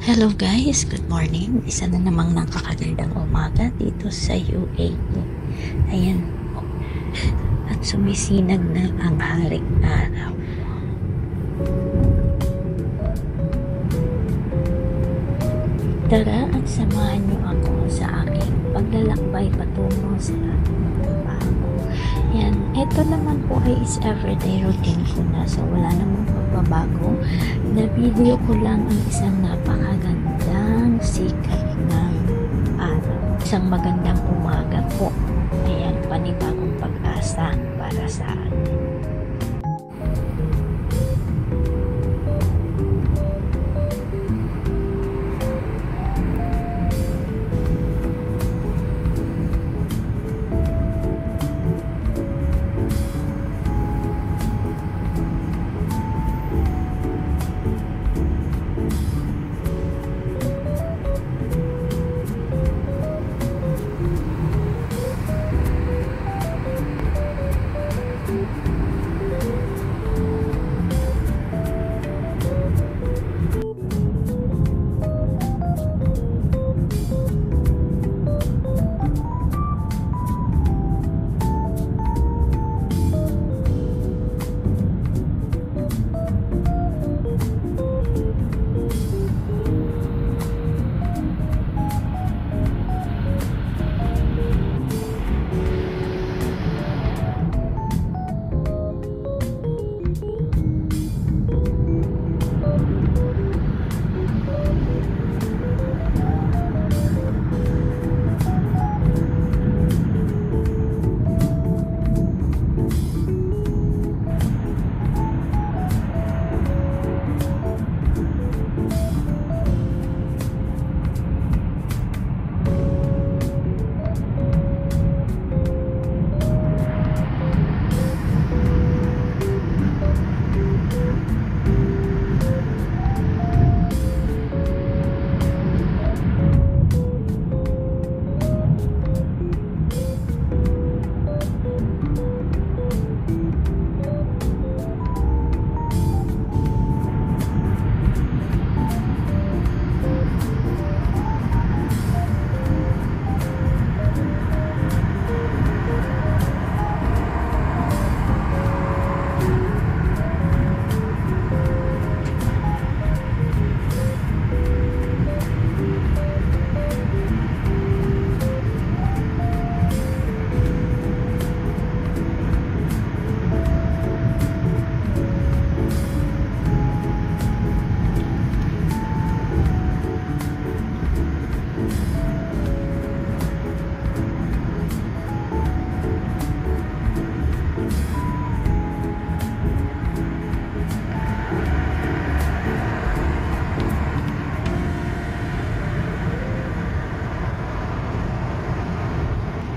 Hello guys, good morning. Isa na namang nakakagandang umaga dito sa UAE. Ayan po. At sumisinag na ang haring araw. Tara at samahan niyo ako sa aking paglalakbay patungo sa aking trabaho. Yan, ito naman po ay is everyday routine ko na, so wala namang pagbabago. Na video ko lang ang isang napakagandang sikat ng araw. Isang magandang umaga po. Ayan, panibagong pag-asa para sa atin.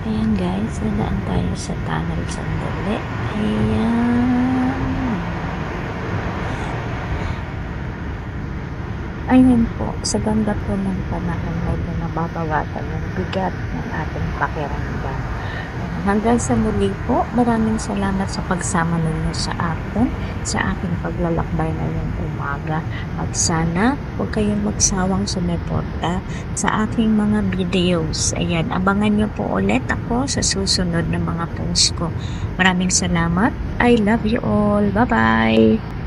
Ayan guys, nadaan tayo sa tunnel sandali. Ayan. Ayan po, sa ganda po ng panahon medyo nababawasan yung bigat ng ating pakiramdam. Hanggang sa muli po, maraming salamat sa pagsama ninyo sa akin, sa aking paglalakbay ngayong umaga. At sana, huwag kayong magsawang sumuporta sa aking mga videos. Ayan, abangan nyo po ulit ako sa susunod na mga post ko. Maraming salamat. I love you all. Bye-bye!